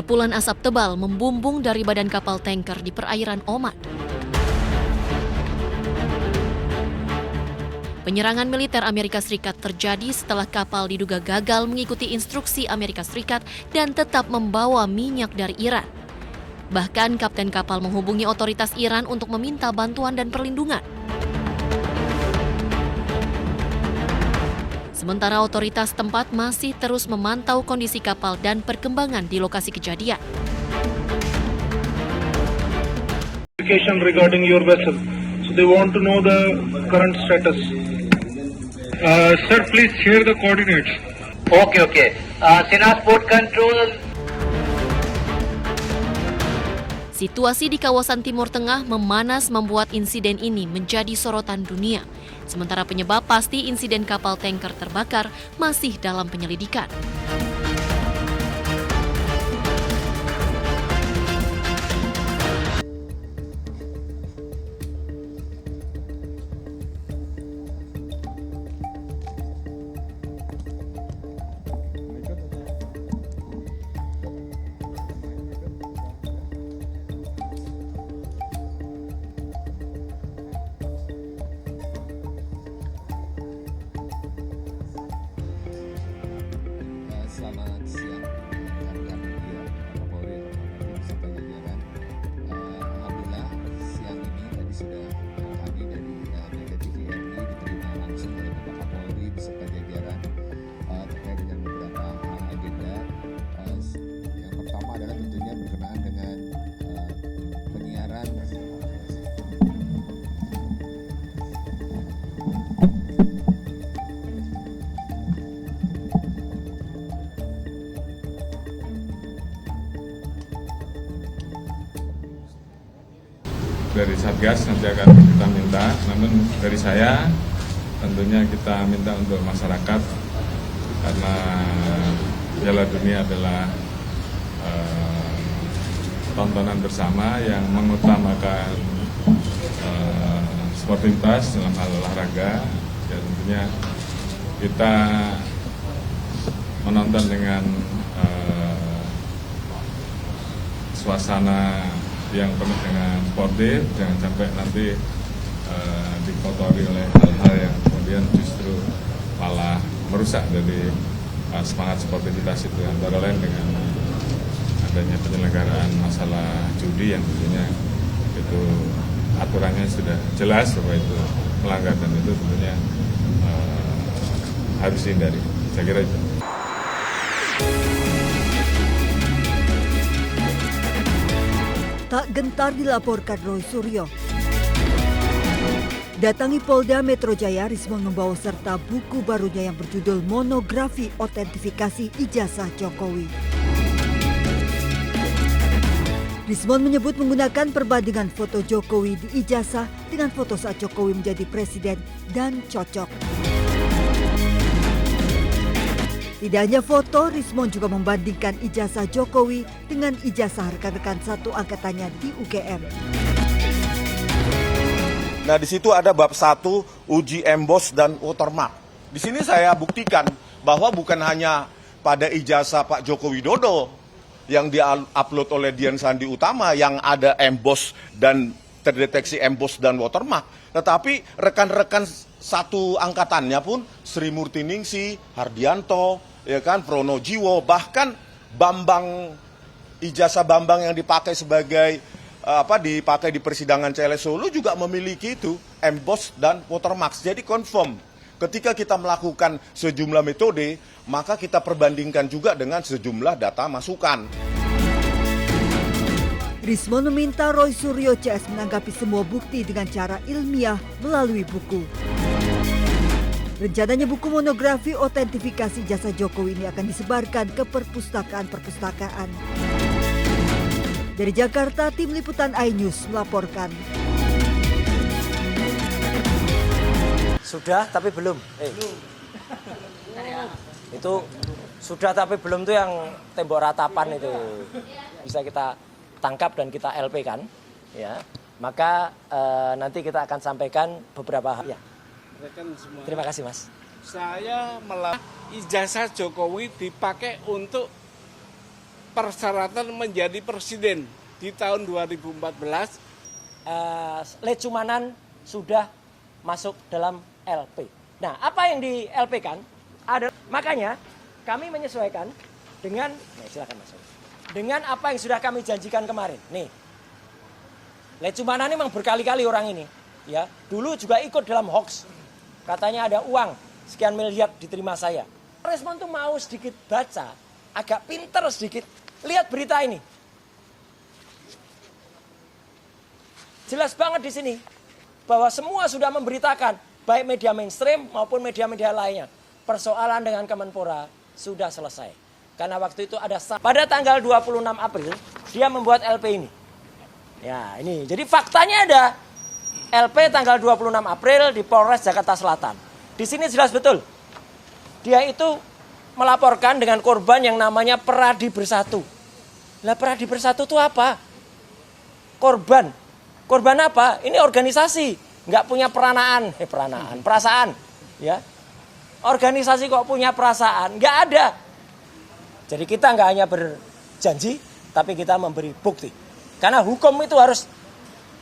Kepulan asap tebal membumbung dari badan kapal tanker di perairan Oman. Penyerangan militer Amerika Serikat terjadi setelah kapal diduga gagal mengikuti instruksi Amerika Serikat dan tetap membawa minyak dari Iran. Bahkan kapten kapal menghubungi otoritas Iran untuk meminta bantuan dan perlindungan. Sementara otoritas tempat masih terus memantau kondisi kapal dan perkembangan di lokasi kejadian. Regarding your vessel, so they want to know the current status. Sir, please share the coordinates. Okay. Sinas Port Control. Situasi di kawasan Timur Tengah memanas membuat insiden ini menjadi sorotan dunia. Sementara penyebab pasti insiden kapal tanker terbakar masih dalam penyelidikan. Selamat siang, rekan-rekan media, Bapak Polri, beserta jajaran. Alhamdulillah siang ini tadi sudah kami dari Mega TVRI diterima langsung oleh Bapak Kapolri beserta jajaran terkait dengan beberapa agenda. Yang pertama adalah tentunya berkenaan dengan penyiaran dari Satgas nanti akan kita minta, namun dari saya tentunya kita minta untuk masyarakat karena Piala Dunia adalah tontonan bersama yang mengutamakan sportivitas dalam hal olahraga, ya tentunya kita menonton dengan suasana yang penuh dengan sportif, jangan sampai nanti dikotori oleh hal-hal yang kemudian justru malah merusak dari semangat sportivitas itu, antara lain dengan adanya penyelenggaraan masalah judi yang tentunya itu aturannya sudah jelas bahwa itu melanggar dan itu tentunya harus dihindari. Saya kira itu. Tak gentar dilaporkan Roy Suryo. Datangi Polda Metro Jaya, Rismon membawa serta buku barunya yang berjudul Monografi Otentifikasi Ijazah Jokowi. Rismon menyebut menggunakan perbandingan foto Jokowi di ijazah dengan foto saat Jokowi menjadi presiden dan cocok. Tidak hanya foto, Rismon juga membandingkan ijazah Jokowi dengan ijazah rekan-rekan satu angkatannya di UGM. Nah, di situ ada bab 1 uji emboss dan watermark. Di sini saya buktikan bahwa bukan hanya pada ijazah Pak Joko Widodo yang di-upload oleh Dian Sandi Utama yang ada emboss dan terdeteksi emboss dan watermark, tetapi rekan-rekan satu angkatannya pun Sri Murtiningsi, Hardianto, ya kan, Pronojiwo, bahkan Bambang, ijazah Bambang yang dipakai sebagai dipakai di persidangan CLS Solo juga memiliki itu emboss dan watermark. Jadi confirm ketika kita melakukan sejumlah metode, maka kita perbandingkan juga dengan sejumlah data masukan. Rismon meminta Roy Suryo CS menanggapi semua bukti dengan cara ilmiah melalui buku. Rencananya buku monografi otentifikasi jasa Jokowi ini akan disebarkan ke perpustakaan-perpustakaan. Dari Jakarta, tim liputan iNews melaporkan. Sudah tapi belum. Itu sudah tapi belum tuh yang tembok ratapan itu bisa kita tangkap dan kita LP kan, ya. Maka nanti kita akan sampaikan beberapa hal. Ya. Terima kasih, Mas. Saya ijazah Jokowi dipakai untuk persyaratan menjadi presiden di tahun 2014. Lecumanan sudah masuk dalam LP. Nah, apa yang di LP kan? Makanya kami menyesuaikan dengan, silakan Mas. Dengan apa yang sudah kami janjikan kemarin. Nih, Lecumanan ini memang berkali-kali orang ini, ya. Dulu juga ikut dalam hoax. Katanya ada uang sekian miliar diterima saya. Respon tuh mau sedikit baca, agak pinter sedikit. Lihat berita ini. Jelas banget di sini bahwa semua sudah memberitakan, baik media mainstream maupun media-media lainnya. Persoalan dengan Kemenpora sudah selesai. Karena waktu itu ada pada tanggal 26 April dia membuat LP ini. Ya, ini. Jadi faktanya ada LP tanggal 26 April di Polres Jakarta Selatan. Di sini jelas betul. Dia itu melaporkan dengan korban yang namanya Peradi Bersatu. Lah Peradi Bersatu itu apa? Korban. Korban apa? Ini organisasi, nggak punya perasaan, ya. Organisasi kok punya perasaan? Nggak ada. Jadi kita nggak hanya berjanji, tapi kita memberi bukti. Karena hukum itu harus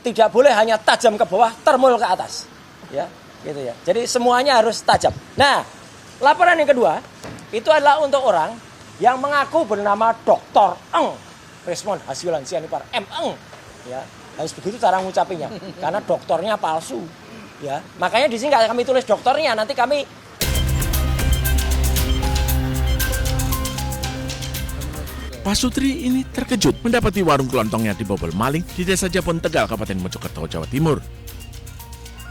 tidak boleh hanya tajam ke bawah, termul ke atas, ya, gitu ya. Jadi semuanya harus tajam. Nah, laporan yang kedua itu adalah untuk orang yang mengaku bernama Dr. Eng, Resmond Hasiulan Sianipar M. Eng, ya. Harus begitu cara ngucapinnya, karena doktornya palsu, ya. Makanya di sini nggak kami tulis dokternya, nanti kami. Pak Sutri ini terkejut mendapati warung kelontongnya dibobol maling di Desa Japon Tegal, Kabupaten Mojokerto, Jawa Timur.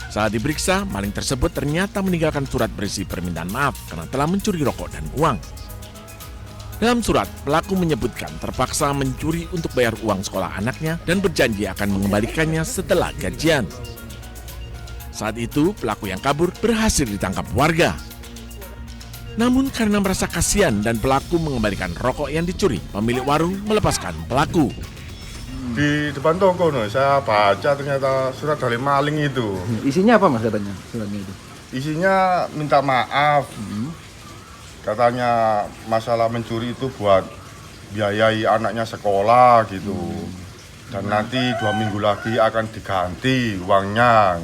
Saat diperiksa, maling tersebut ternyata meninggalkan surat berisi permintaan maaf karena telah mencuri rokok dan uang. Dalam surat, pelaku menyebutkan terpaksa mencuri untuk bayar uang sekolah anaknya dan berjanji akan mengembalikannya setelah gajian. Saat itu, pelaku yang kabur berhasil ditangkap warga. Namun karena merasa kasihan dan pelaku mengembalikan rokok yang dicuri, pemilik warung melepaskan pelaku. Di depan toko, saya baca ternyata surat dari maling itu. Isinya apa Mas katanya suratnya itu? Isinya minta maaf. Katanya masalah mencuri itu buat biayai anaknya sekolah gitu. Dan nanti 2 minggu lagi akan diganti uangnya.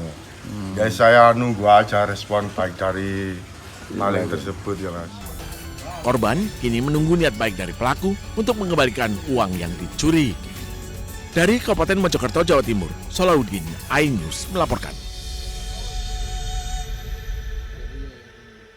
Ya saya nunggu aja respon baik dari maling tersebut ya Mas. Korban kini menunggu niat baik dari pelaku untuk mengembalikan uang yang dicuri. Dari Kabupaten Mojokerto, Jawa Timur, Solahuddin, iNews melaporkan.